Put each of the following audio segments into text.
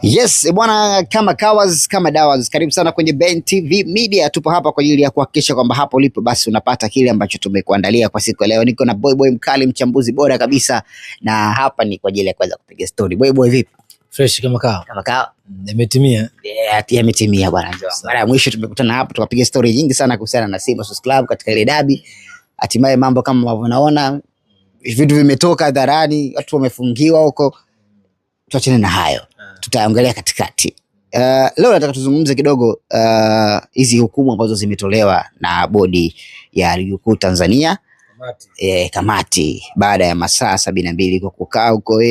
Yes, bwana, kama kawas kama dawas, karibu sana kwenye Ben TV Media. Tupo hapa kwa ajili ya kuhakikisha kwamba hapo ulipo basi unapata kile ambacho tumekuandalia kwa siku ya leo. Niko na Boy mkali, mchambuzi bora kabisa, na hapa ni kwa ajili ya kuweza kupiga story. Boy vipi? Fresh kama kawa. Kama kawa. Yametimia. Yeah, yametimia bwana. Mara ya mwisho tumekutana hapa tukapiga story nyingi sana kuhusiana na Simba Sports Club katika ile dabi. Hatimaye mambo kama unavyoona, vitu vimetoka hadharani, watu wamefungiwa huko. Tuachane na hayo. Tutaangalia katikati. Leo nataka tuzungumze kidogo hizi hukumu ambazo zimetolewa na bodi ya ligi kuu Tanzania, kamati baada ya masaa 72 kwa kukaa huko,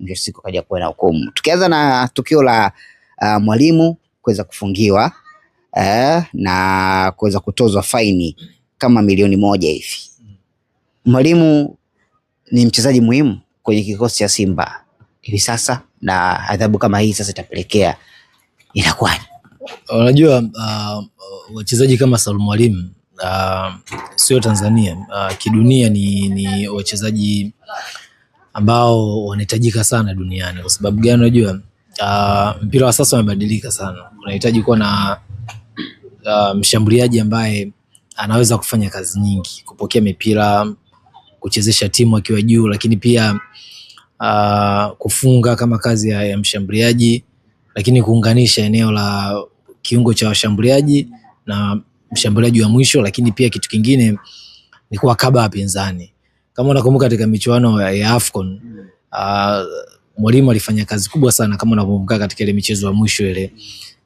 ndio siku kaja kuwa na hukumu. Tukianza na tukio la mwalimu kuweza kufungiwa na kuweza kutozwa faini kama milioni 1 hivi. Mwalimu ni mchezaji muhimu kwenye kikosi cha Simba hivi sasa, na adhabu kama hii sasa itapelekea inakuwaje? Unajua wachezaji kama Salum Mwalimu sio Tanzania, kidunia ni wachezaji ambao wanahitajika sana duniani. Kwa sababu gani? Unajua mpira wa sasa umebadilika sana. Unahitaji kuwa na mshambuliaji ambaye anaweza kufanya kazi nyingi, kupokea mipira, kuchezesha timu akiwa juu, lakini pia kufunga kama kazi ya mshambuliaji, lakini kuunganisha eneo la kiungo cha washambuliaji na mshambuliaji wa mwisho, lakini pia kitu kingine ni kuwakaba wapinzani. Kama unakumbuka katika michuano ya AFCON, Mwalimu alifanya kazi kubwa sana kama unakumbuka katika ile michezo ya mwisho ile,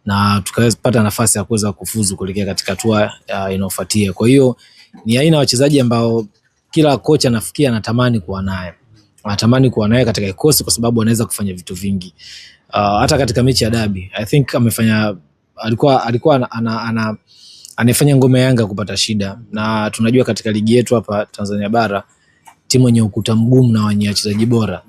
na tukapata nafasi ya kuweza kufuzu kuelekea katika hatua inayofuatia. Kwa hiyo ni aina ya wachezaji ambao kila kocha nafikia anatamani kuwa naye. Anatamani kuwa naye katika kikosi kwa sababu anaweza kufanya vitu vingi. Hata katika mechi ya dabi, I think alikuwa anafanya ngome Yanga kupata shida, na tunajua katika ligi yetu hapa Tanzania bara timu yenye ukuta mgumu na wenye wachezaji bora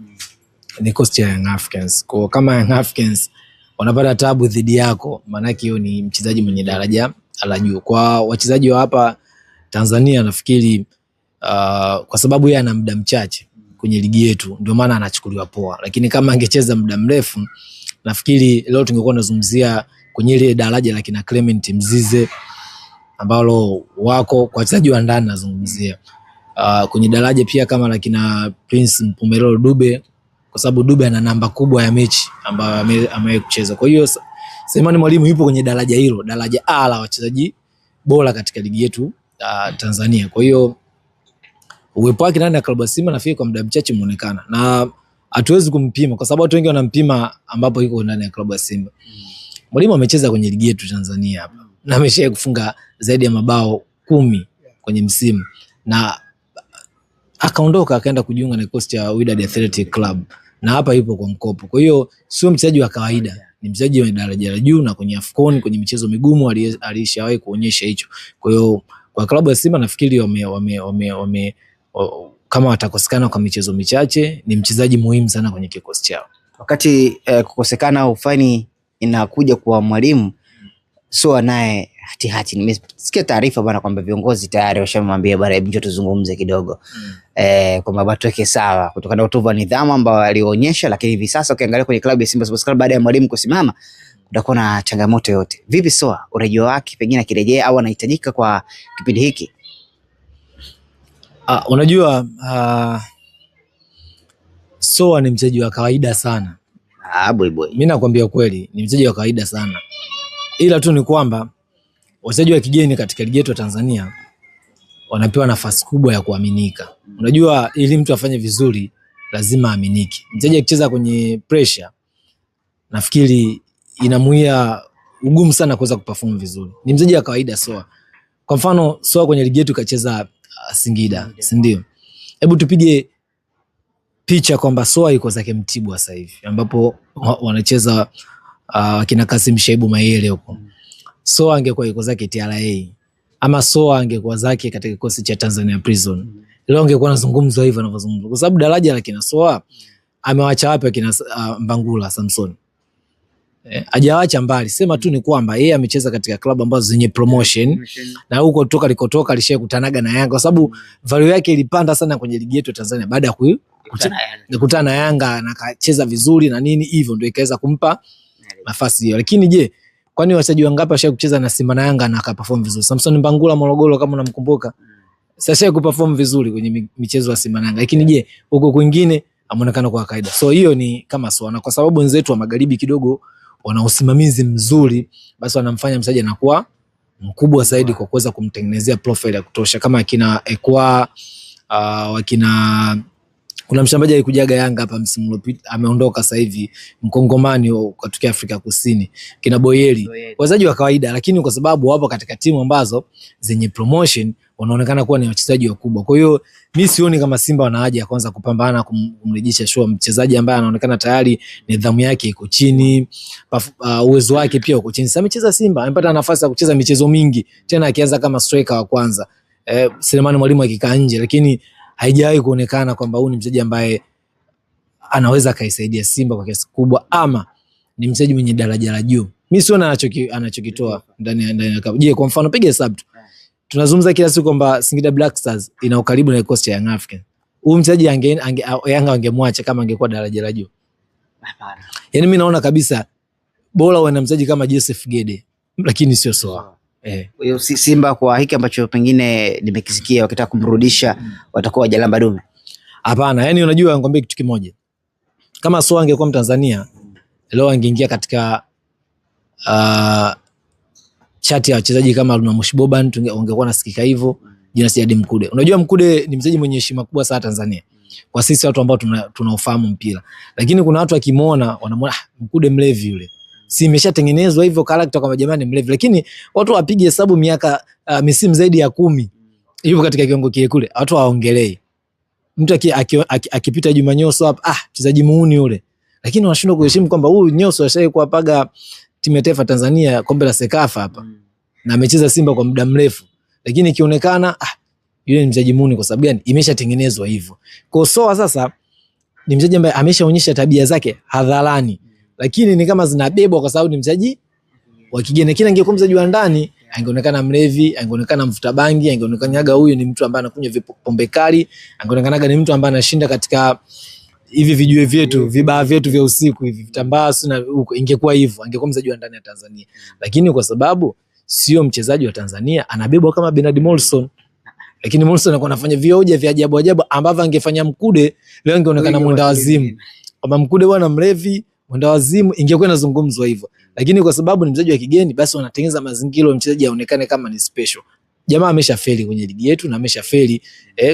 ni Coast ya Young Africans. Kwa kama Young Africans wanapata tabu dhidi yako, maana yake hiyo ni mchezaji mwenye daraja la juu. Kwa wachezaji wa hapa Tanzania nafikiri kwa sababu yeye ana muda mchache kwenye ligi yetu ndio maana anachukuliwa poa, lakini kama angecheza muda mrefu nafikiri leo tungekuwa tunazungumzia kwenye ile daraja la kina Clement Mzize ambalo wako kwa wachezaji wa ndani, nazungumzia kwenye daraja pia kama la kina Prince Mpumelelo Dube, kwa sababu Dube ana namba kubwa ya mechi ambayo amewahi kucheza. Kwa hiyo Selemani Mwalimu yupo kwenye daraja hilo, daraja A la wachezaji bora katika ligi yetu Tanzania. Kwa hiyo uwepo wake ndani ya klabu ya Simba nafikiri kwa muda mchache umeonekana, na hatuwezi kumpima kwa sababu watu wengi wanampima ambapo yuko ndani ya klabu ya Simba. Mwalimu amecheza kwenye ligi yetu Tanzania hapa na ameshaye kufunga zaidi ya mabao 10 kwenye msimu, na akaondoka akaenda kujiunga na kikosi cha Wydad Athletic Club, na hapa yupo kwa mkopo. Kwa hiyo sio mchezaji wa kawaida, ni mchezaji wa daraja la juu, na kwenye AFCON kwenye michezo migumu alishawahi kuonyesha hicho. Kwa hiyo kwa klabu ya Simba nafikiri kama watakosekana kwa michezo michache, ni mchezaji muhimu sana kwenye kikosi chao. Wakati kukosekana ufani inakuja kwa Mwalimu, sio naye hati. Nimesikia taarifa bwana kwamba viongozi tayari washamwambia bwana, hebu njoo tuzungumze kidogo kwamba watu wake sawa kutokana na utovu wa nidhamu ambao alionyesha. Lakini hivi sasa ukiangalia kwenye klabu ya Simba Sports Club baada ya Mwalimu kusimama, kutakuwa na changamoto yote. Vipi Soa, urejeo wake pengine akirejea au anahitajika kwa kipindi hiki? Unajua Soa ni mchezaji wa kawaida sana. Boy. Mimi nakwambia kweli ni mchezaji wa kawaida sana. Ila tu ni kwamba wachezaji wa kigeni katika ligi yetu ya Tanzania wanapewa nafasi kubwa ya kuaminika. Unajua ili mtu afanye vizuri lazima aminike. Mchezaji akicheza kwenye pressure nafikiri inamuia ugumu sana kuweza kuperform vizuri. Ni mchezaji wa kawaida Soa. Kwa mfano Soa kwenye ligi yetu kacheza Singida, si ndio? Hebu tupige picha kwamba Soa yuko zake Mtibwa sasa hivi ambapo wanacheza kina Kasim Shaibu Mayele huko. Soa angekuwa yuko zake TRA, ama Soa angekuwa zake katika kikosi cha Tanzania Prison, leo angekuwa anazungumzwa hivyo anavyozungumzwa, kwa sababu daraja la kina Soa amewacha wapi kina Mbangula Samson? Hajaacha mbali. Sema tu ni kwamba yeye amecheza katika klabu ambazo zenye promotion, na huko toka likotoka alishakutanaga na Yanga, kwa sababu value yake ilipanda sana kwenye ligi yetu Tanzania baada ya kukutana na Yanga na akacheza vizuri na nini hivyo, ndio ikaweza kumpa nafasi hiyo. Lakini je, kwani wachezaji wangapi washa kucheza na Simba na Yanga na akaperform vizuri? Samson Mbangula Morogoro kama unamkumbuka, sasa kuperform vizuri kwenye michezo ya Simba na Yanga, lakini je huko kwingine ameonekana kwa kawaida. So hiyo ni kama swana, kwa sababu wenzetu wa magharibi kidogo wana usimamizi mzuri, basi wanamfanya mchezaji anakuwa mkubwa zaidi kwa kuweza kumtengenezea profile ya kutosha, kama akina Ekwa wakina kuna mshambaji alikujaga Yanga hapa msimu uliopita ameondoka sasa hivi, Mkongomani kutoka Afrika Kusini, kina Boyeli, wachezaji wa kawaida, lakini kwa sababu wapo katika timu ambazo zenye promotion wanaonekana kuwa ni wachezaji wakubwa. Kwa hiyo mimi sioni kama Simba wana haja ya kwanza kupambana kumrejesha show mchezaji ambaye anaonekana tayari nidhamu yake iko chini, uwezo wake pia uko chini. Sasa amecheza Simba, amepata nafasi ya kucheza michezo mingi, tena akianza kama striker wa kwanza. Selemani Mwalimu akikaa nje, lakini haijawahi kuonekana kwamba huyu ni mchezaji ambaye anaweza kaisaidia Simba kwa kiasi kubwa, ama ni mchezaji mwenye daraja la juu. Mimi siona anachokitoa ndani ya klabu. Je, kwa mfano piga hesabu tu. Tunazungumza kila siku kwamba Singida Black Stars ina ukaribu na kikosi cha Young Africans. Huyu mchezaji Yanga wangemwacha kama angekuwa daraja la juu. Hapana. Yaani mimi naona kabisa bora wana mchezaji kama Joseph Gede, lakini sio sawa. Huyo Simba kwa hiki ambacho pengine nimekisikia wakitaka kumrudisha watakuwa wajalamba dume. Hapana, yani unajua nikwambie kitu kimoja. Kama Soa angekuwa Mtanzania, leo angeingia katika chati ya wachezaji kama Luna Moshiboban, ungekuwa nasikika hivyo, jina Siadi Mkude. Unajua Mkude ni mchezaji mwenye heshima kubwa sana Tanzania, kwa sisi watu ambao tunaofahamu mpira. Lakini kuna watu wakimuona wanamwona Mkude mlevi yule. Si imeshatengenezwa hivyo character kwa jamani mlevi, lakini watu wapige hesabu miaka misimu zaidi ya 10 yupo katika kiwango kile kule, watu waongelee. Mtu akipita Juma Nyoso hapa, mchezaji muuni yule, lakini wanashindwa kuheshimu kwamba huyu Nyoso ashaye kuwapaga timu ya taifa Tanzania kombe la Sekafa hapa na amecheza Simba kwa muda mrefu, lakini ikionekana yule ni mchezaji muuni. Kwa sababu gani? Imeshatengenezwa hivyo. Kwa Soa sasa ni mchezaji ambaye ameshaonyesha tabia zake hadharani, lakini ni kama zinabebwa kwa sababu ni mchezaji wa kigeni. Kile angekuwa mchezaji wa ndani angeonekana mlevi, angeonekana mvuta bangi, angeonekanaga huyu ni mtu ambaye anakunywa pombe kali, angeonekanaga ni mtu ambaye anashinda katika hivi vijue vyetu, vibaa vyetu vya usiku hivi, vitambaa na huko. Ingekuwa hivyo, angekuwa mchezaji wa ndani ya Tanzania. Lakini kwa sababu sio mchezaji wa Tanzania, anabebwa kama Bernard Morrison. Lakini Morrison anakuwa anafanya vioja vya ajabu ambavyo angefanya Mkude, leo angeonekana mwenda wazimu. Kama Mkude bwana mlevi, mwenda wazimu, ingekuwa inazungumzwa hivyo. Lakini kwa sababu ni mchezaji wa kigeni, basi wanatengeneza mazingira mchezaji aonekane kama ni special. Jamaa ameshafeli kwenye ligi yetu na ameshafeli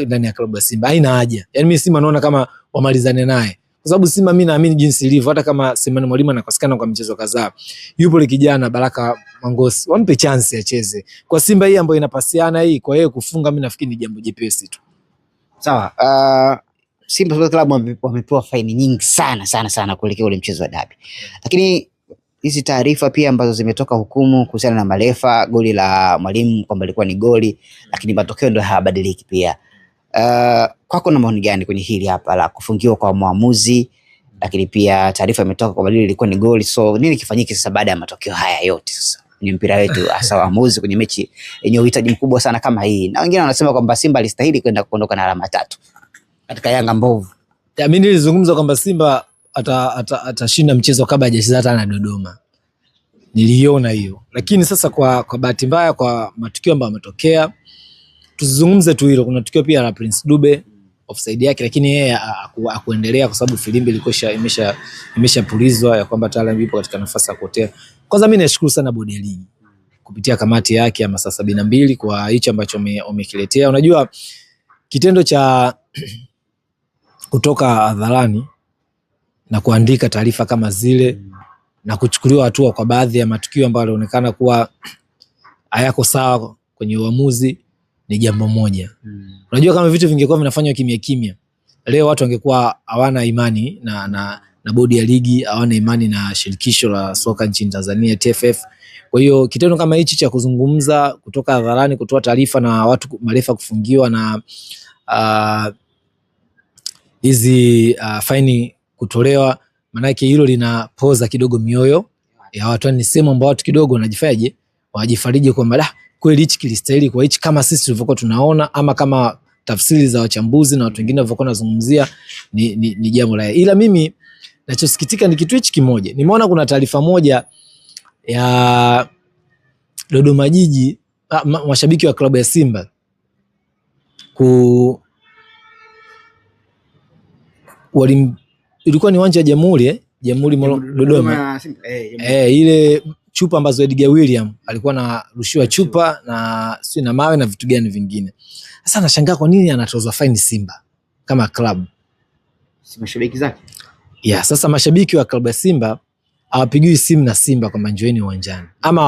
ndani ya klabu ya Simba. Haina haja. Yaani mimi Simba naona kama wamalizane naye. Kwa sababu Simba mimi naamini jinsi ilivyo, hata kama Selemani Mwalimu anakosekana kwa michezo kadhaa, yupo ile kijana Baraka Mangosi, wampe chance acheze. Kwa Simba hii ambayo inapasiana hii, kwa yeye kufunga mimi nafikiri ni jambo jepesi tu. Sawa. Simba Sports Club wamepewa faini nyingi sana kuelekea ule mchezo wa dabi. Lakini hizi taarifa pia ambazo zimetoka hukumu kuhusiana na marefa, goli la Mwalimu kwamba ilikuwa ni goli, lakini matokeo ndio hayabadiliki pia. Kwako na maoni gani kwenye hili hapa la kufungiwa kwa muamuzi, lakini pia taarifa imetoka kwamba lile ilikuwa ni goli? So nini kifanyike sasa baada ya matokeo haya yote sasa kwenye mpira wetu, hasa waamuzi kwenye mechi yenye uhitaji mkubwa sana kama hii? Na wengine wanasema kwamba Simba alistahili kwenda kuondoka na alama 3 katika Yanga mbovu. Mimi nilizungumza kwamba Simba atashinda mchezo kabla hajacheza hata na Dodoma. Niliona hiyo. Lakini sasa kwa bahati mbaya, kwa matukio ambayo yametokea, tuzungumze tu hilo. Kuna tukio pia la Prince Dube offside yake, lakini yeye hakuendelea kwa sababu filimbi ilikuwa imeshapulizwa ya kwamba Taala yupo katika nafasi ya kuotea. Kwanza mimi nashukuru sana bodi ya ligi kupitia kamati yake ya masaa 72 kwa hicho ambacho wamekiletea. Unajua kitendo cha kutoka hadharani na kuandika taarifa kama zile na kuchukuliwa hatua kwa baadhi ya matukio ambayo yanaonekana kuwa hayako sawa kwenye uamuzi ni jambo moja. Unajua kama vitu vingekuwa vinafanywa kimya kimya, leo watu wangekuwa hawana imani na bodi ya ligi, hawana imani na shirikisho la soka nchini Tanzania TFF. Kwa hiyo kitendo kama hichi cha kuzungumza, kutoka hadharani, kutoa taarifa na watu marefa kufungiwa na hizi faini kutolewa, maana yake hilo linapoza kidogo mioyo ya watu. Ni sema ambao watu kidogo wanajifaje, wajifariji kwamba kweli hichi kilistahili kwa hichi, kama sisi tulivyokuwa tunaona, ama kama tafsiri za wachambuzi na watu wengine walivyokuwa wanazungumzia ni jambo la. Ila mimi Nachosikitika ni kitu hichi kimoja. Nimeona kuna taarifa moja ya Dodoma Jiji, mashabiki wa klabu ya Simba ilikuwa ni uwanja wa Jamhuri Dodoma. Ile chupa ambazo Edgar William alikuwa anarushiwa chupa na si na mawe na vitu gani vingine. Sasa nashangaa kwa nini anatozwa fine Simba kama club. Si mashabiki zake. Sasa mashabiki wa klabu ya Simba hawapigiwi simu na Simba kwamba njoeni uwanjani. Ama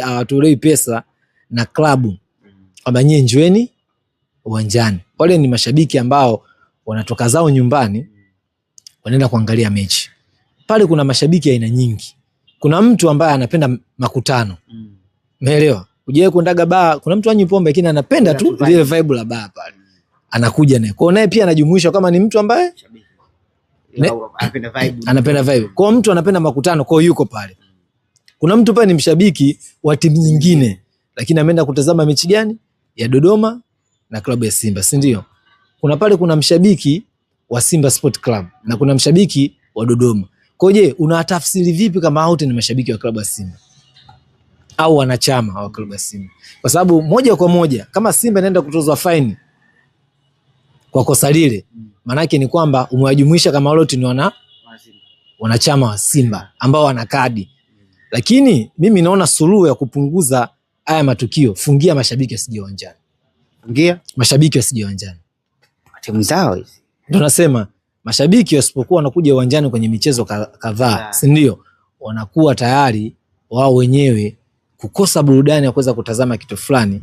hawatolei pesa na klabu kwamba nyie njoeni uwanjani. Wale ni mashabiki ambao wanatoka zao nyumbani wanaenda kuangalia mechi. Pale kuna mashabiki aina nyingi. Kuna mtu ambaye anapenda makutano. Umeelewa? Ujaye kuendaga baa, kuna mtu anywi pombe lakini anapenda tu ile vibe la baa pale. Anakuja naye. Kwa naye pia anajumuisha kama ni mtu ambaye anapenda vibe. Kwa mtu anapenda makutano, kwa yuko pale. Kuna mtu pale ni mshabiki wa timu nyingine lakini ameenda kutazama mechi gani? Ya Dodoma na klabu ya Simba, si ndio? Kuna mshabiki wa Simba Sport Club na kuna mshabiki wa Dodoma. Kwa je, unatafsiri vipi kama wote ni mashabiki wa klabu ya Simba au wanachama wa klabu ya Simba? Kwa sababu moja kwa moja kama Simba inaenda kutozwa fine kwa kosa lile, maana yake ni kwamba umewajumuisha kama wote ni wanachama wa Simba ambao wana kadi. Lakini mimi naona suluhu ya kupunguza haya matukio, fungia mashabiki wasije uwanjani. Fungia mashabiki wasije uwanjani. Timu zao hizi. Ndio nasema mashabiki wasipokuwa wanakuja uwanjani kwenye michezo kadhaa, si ndio? Wanakuwa tayari wao wenyewe kukosa burudani ya kuweza kutazama kitu fulani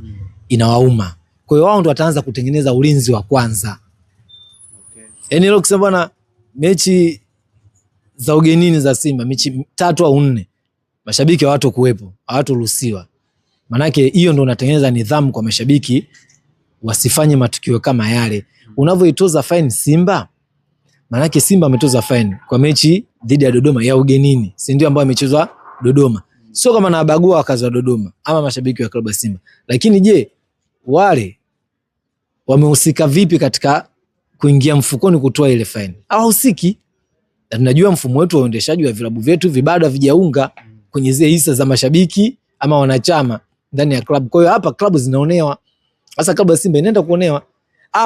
inawauma. Kwa hiyo wao ndio wataanza kutengeneza ulinzi wa kwanza. Yaani leo kusema bwana mechi za ugenini za Simba, mechi 3 au 4, mashabiki hawatoruhusiwa. Maana yake hiyo ndio unatengeneza nidhamu kwa mashabiki wasifanye matukio kama yale. Unavyoitoza fine Simba, maana yake Simba ametoza fine kwa mechi dhidi ya Dodoma ya ugenini, si ndio, ambayo imechezwa Dodoma. Sio kama anabagua wakazi wa Dodoma ama mashabiki wa klabu ya Simba. Lakini je, wale wamehusika vipi katika kuingia mfukoni kutoa ile fine? Hawahusiki. Na tunajua mfumo wetu wa uendeshaji wa vilabu vyetu bado havijaunga kwenye zile hisa za mashabiki ama wanachama ndani ya klabu. Kwa hiyo hapa klabu zinaonewa. Sasa klabu ya Simba inaenda kuonewa.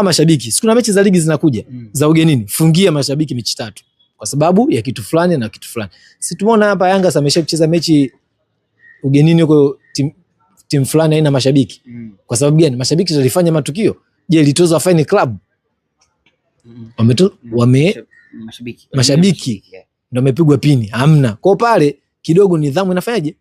Mashabiki, siku na mechi za ligi zinakuja za ugenini, fungia mashabiki mechi 3 kwa sababu ya kitu fulani na kitu fulani. Si tumeona hapa Yanga amesha kucheza mechi ugenini huko timu fulani haina mashabiki. Kwa sababu gani? Mashabiki walifanya matukio. Je, ilitozwa fine club? Mashabiki ndio wamepigwa pini? Hamna. Kwa pale kidogo nidhamu inafanyaje?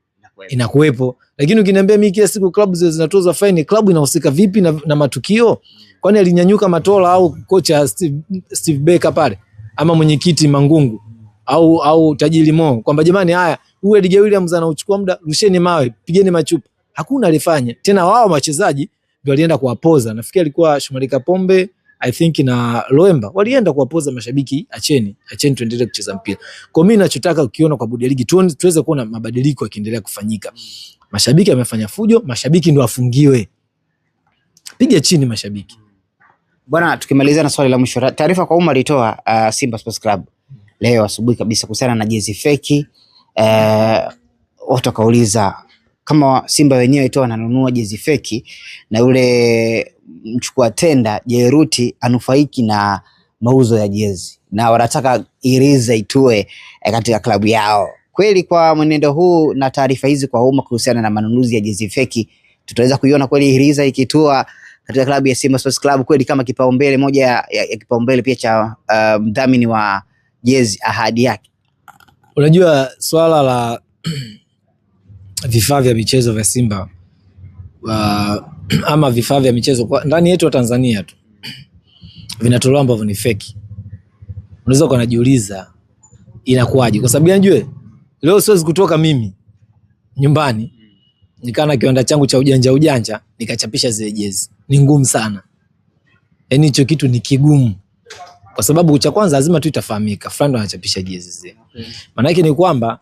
Inakuwepo. Lakini ukiniambia mimi kila siku klabu zinatozwa fine, klabu inahusika vipi na matukio? Kwani alinyanyuka Matola au kocha Steve Baker pale ama mwenyekiti Mangungu au tajiri Mo kwamba jamani, haya huyu Edgar Williams anauchukua muda, rusheni mawe, pigeni machupa? Hakuna alifanya. Tena wao wachezaji ndio walienda kuwapoza. Nafikiri alikuwa Shomari Kapombe, I think na Loemba, walienda kuwapoza mashabiki, acheni tuendelee kucheza mpira. Kwa mimi ninachotaka ukiona kwa bodi ya ligi tuweze kuona mabadiliko yakiendelea kufanyika. Mashabiki wamefanya fujo, mashabiki ndio wafungiwe. Piga chini mashabiki. Bwana, tukimaliza na swali la mwisho. Taarifa kwa umma ilitoa Simba Sports Club leo asubuhi kabisa kuhusiana na jezi feki. Watu wakauliza kama Simba wenyewe itoa wananunua jezi feki na yule mchukua tenda Jeruti anufaiki na mauzo ya jezi, na wanataka iriza itue katika klabu yao. Kweli kwa mwenendo huu na taarifa hizi kwa umma kuhusiana na manunuzi ya jezi feki, tutaweza kuiona kweli iriza ikitua katika klabu ya Simba Sports Club kweli kama kipaumbele moja ya kipaumbele pia cha mdhamini wa jezi ahadi yake? Unajua swala la vifaa vya michezo vya Simba ama vifaa vya michezo kwa ndani yetu wa Tanzania tu vinatolewa ambavyo ni feki. Unaweza kujiuliza inakuwaje? Kwa sababu unajua leo siwezi kutoka mimi nyumbani nikana kiwanda changu cha ujanja nikachapisha zile jezi. Ni ngumu sana. Yaani hicho kitu ni kigumu. Kwa sababu cha kwanza lazima tu itafahamika fulani ndo anachapisha jezi zile. Maana yake ni kwamba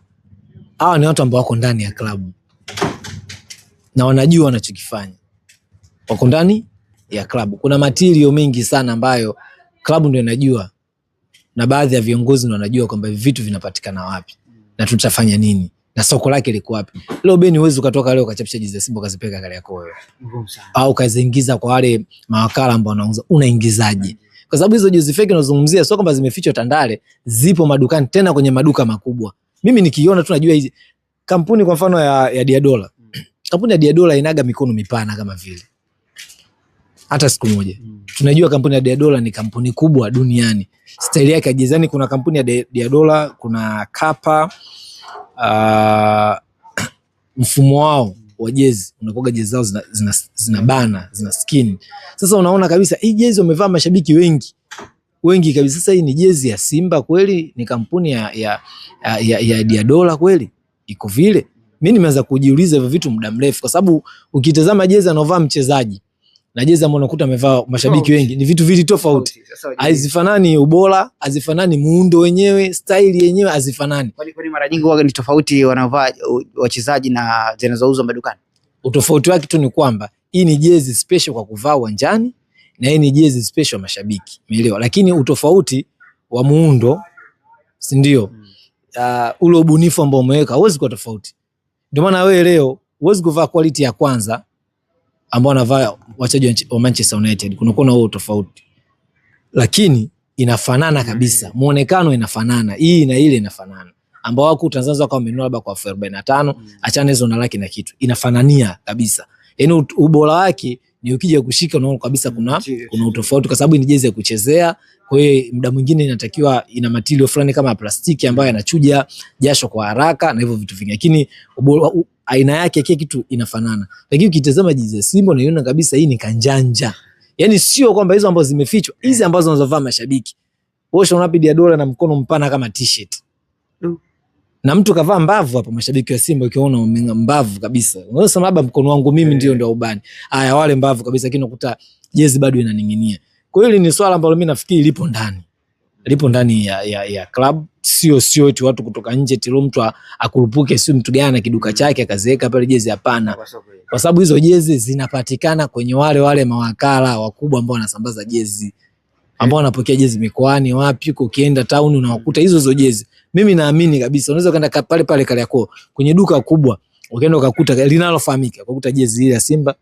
hawa ni watu ambao wako ndani ya klabu na wanajua wanachokifanya. Wako ndani ya klabu. Kuna material mengi sana ambayo klabu ndio inajua na baadhi ya viongozi ndio wanajua kwamba vitu vinapatikana wapi na tutafanya nini na soko lake liko wapi. Leo Beni huwezi ukatoka leo ukachapisha jezi ya Simba ukazipeka Kariakoo wewe, au ukaziingiza kwa wale mawakala ambao wanauza, unaingizaje? Kwa sababu hizo jezi fake unazungumzia sio kwamba zimefichwa Tandale, zipo madukani, tena kwenye maduka makubwa. Mimi nikiona tu najua hizi kampuni, kwa mfano ya Diadola. Kampuni ya Diadola inaga mikono mipana kama vile. Hata siku moja tunajua kampuni ya Diadola ni kampuni kubwa duniani. Style yake ya jezi, kuna kampuni ya Diadola, kuna Kappa, mfumo wao wa jezi unakoga jezi zao zina bana, zina skin. Sasa unaona kabisa hii jezi wamevaa mashabiki wengi kabisa. Sasa hii ni jezi ya Simba kweli? Ni kampuni ya Diadola kweli? Iko vile? Mimi nimeanza kujiuliza hivyo vitu muda mrefu, kwa sababu ukitazama jezi anovaa mchezaji na jezi ambayo unakuta amevaa mashabiki wengi ni vitu vili tofauti. Hazifanani ubora, hazifanani muundo wenyewe, style yenyewe hazifanani. Kwani mara nyingi huwa ni tofauti wanavaa wachezaji na zinazouzwa madukani? Utofauti wake tu ni kwamba hii ni jezi special kwa kuvaa uwanjani na hii ni jezi special mashabiki. Umeelewa? Lakini utofauti wa muundo, si ndio? Ule ubunifu ambao umeweka huwezi kuwa tofauti. Ndio maana wewe leo huwezi kuvaa quality ya kwanza ambao wanavaa wachezaji wa Manchester United, kuna huo tofauti. Lakini inafanana kabisa, muonekano inafanana, hii na ile inafanana. Ambao wako Tanzania kwa wamenunua labda kwa 45, achana hizo na laki na kitu, inafanania kabisa. Yaani ubora wake ni ukija kushika unaona kabisa kuna utofauti, kwa sababu ni jezi ya kuchezea. Kwa hiyo muda mwingine inatakiwa ina material fulani kama plastiki ambayo yanachuja jasho kwa haraka na hivyo vitu vingi. Lakini aina yake kile kitu inafanana. Lakini ukitazama jezi ya Simba unaiona kabisa hii ni kanjanja. Yaani sio kwamba hizo ambazo zimefichwa, hizi ambazo wanazovaa mashabiki. Wewe unapi Diadola na mkono mpana kama t-shirt. Na mtu kavaa mbavu hapo, mashabiki wa Simba ukiona mbavu kabisa. Unasema labda mkono wangu mimi ndio ubani. Haya, wale mbavu kabisa, lakini ukuta jezi bado inaning'inia. Kwa hiyo ni swala ambalo mimi nafikiri lipo ndani ya club, sio eti watu kutoka nje tilo mtu akurupuke sio mtu gani na kiduka chake akaziweka pale jezi. Hapana, kwa sababu hizo jezi zinapatikana kwenye wale mawakala wakubwa ambao wanasambaza jezi, ambao wanapokea jezi mikoani wapi, ukienda town unawakuta hizo jezi. Mimi naamini kabisa unaweza kwenda pale Kariakoo kwenye duka kubwa ukaenda ukakuta linalofahamika ukakuta jezi ile ya Simba,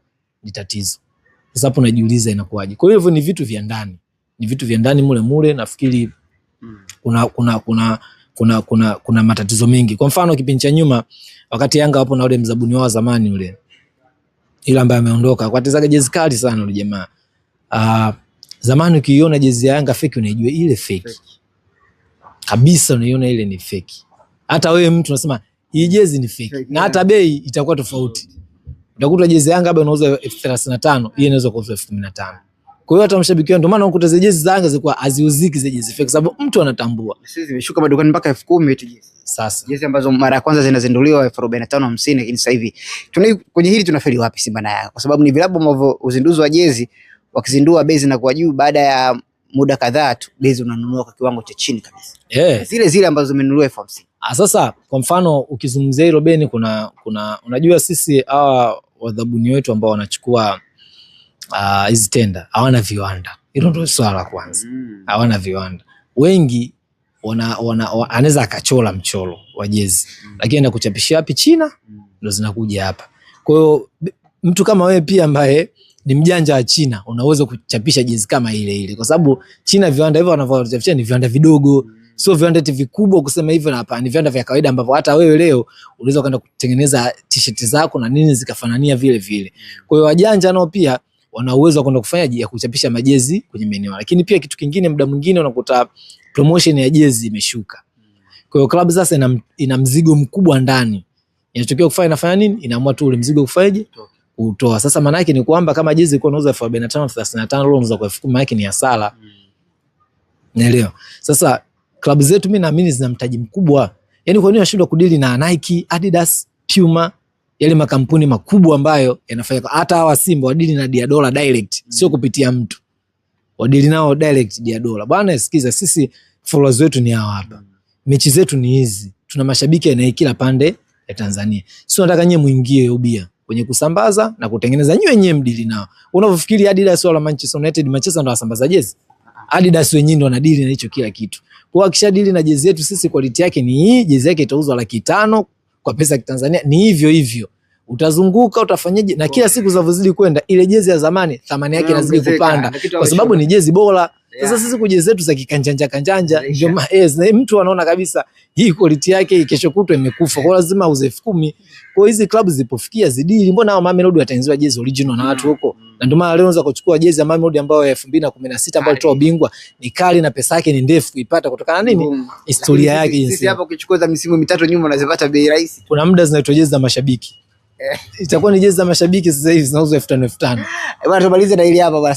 ni tatizo. Sasa hapo najiuliza inakuwaje? Kwa hivyo ni vitu vya ndani mule nafikiri kuna matatizo mengi. Kwa mfano kipindi cha nyuma wakati Yanga hapo na ule mzabuni wao zamani ule ile ambaye ameondoka, kwa tezaga jezi kali sana yule jamaa. Zamani ukiiona jezi ya Yanga fake unaijua ile fake kabisa, unaiona ile ni fake. Hata wewe mtu unasema hii jezi ni fake na hata bei itakuwa tofauti. Utakuta jezi ya Yanga hapa inauzwa 35, hii inaweza kuuzwa 15. Kwa hiyo hata mshabiki ndio maana ukuta jezi za Yanga zilikuwa haziuziki zile jezi fake, sababu mtu anatambua. Sisi zimeshuka madukani mpaka 10,000 eti jezi. Sasa jezi ambazo mara ya kwanza zinazinduliwa 45 50, lakini sasa hivi kwenye hili tunafeli wapi Simba na Yanga? Kwa sababu ni vilabu ambavyo uzinduzi wa jezi wakizindua bei zinakuwa juu, baada ya muda kadhaa tu bei unanunua kwa kiwango cha chini kabisa. Zile ambazo zimenunuliwa 50. Sasa kwa mfano ukizungumzia hilo Beni, kuna unajua sisi hawa wadhabuni wetu ambao wanachukua hizi tenda hawana viwanda. Hilo ndio swala la kwanza. Hawana viwanda. Wengi anaweza akachola mchoro wa jezi, lakini anaenda kuchapishia wapi? China, ndio zinakuja hapa. Kwa hiyo mtu kama wewe pia ambaye ni mjanja wa China unaweza kuchapisha jezi kama ile, kwa sababu China viwanda hivyo wanavyochapisha ni viwanda vidogo, sio viwanda vikubwa kusema hivyo. Na hapa ni viwanda vya kawaida ambavyo hata wewe leo unaweza kwenda kutengeneza t-shirt zako na nini zikafanania vile. Kwa hiyo wajanja nao pia wana uwezo wa kwenda kufanya ya kuchapisha majezi kwenye maeneo. Lakini pia kitu kingine, muda mwingine unakuta promotion ya jezi imeshuka. Kwa hiyo club sasa ina mzigo mkubwa ndani. Inatokea kufanya nini? Inaamua tu ule mzigo kufaje? Kutoa. Sasa maana yake ni kwamba kama jezi ilikuwa inauzwa 45 35, leo unauza kwa 10,000, maana yake ni hasara. Naelewa. Sasa club zetu mimi naamini zina mtaji mkubwa. Yaani kwa nini washindwa kudili na Nike, Adidas, Puma, yale makampuni makubwa ambayo yanafanya? Hata hawa Simba wadili na Diadola direct, sio kupitia mtu. Wadili nao direct Diadola. Bwana sikiza, sisi followers wetu ni hawa hapa. Mechi zetu ni hizi. Tuna mashabiki na kila pande ya Tanzania. Sio nataka nyie muingie ubia kwenye kusambaza na kutengeneza, nyie mdili nao. Unavyofikiri Adidas wala Manchester United, Manchester ndo wasambaza jezi? Adidas wenyewe ndo wanadili na hicho kila kitu. Kwa akishadili na jezi yetu sisi, quality yake ni hii, jezi yake itauzwa 500,000 kwa pesa ya Tanzania, ni hivyo hivyo. Utazunguka utafanyaje, na kila siku zinazozidi kwenda ile jezi ya zamani thamani yake inazidi kupanda kwa sababu ni jezi bora. Sasa sisi kwa jezi zetu za kikanjanja kanjanja ndio mtu anaona kabisa hii quality yake kesho kutwa imekufa, kwa lazima auze 10,000. Kwa hizi club zipofikia zidili, mbona hao Mamelodi watengenezwa jezi original na watu huko? Na ndio maana leo unaweza kuchukua jezi ya Mamelodi ambayo ya 2016 ambayo ilitoa ubingwa, ni kali na pesa yake ni ndefu kuipata kutokana na nini? Historia yake jinsi. Sisi hapa ukichukua za misimu mitatu nyuma unazipata bei rahisi. Kuna muda zinaitwa jezi za mashabiki. Itakuwa ni jezi za mashabiki sasa hivi zinauzwa 5,000. Bwana tumalize na ile hapa bwana.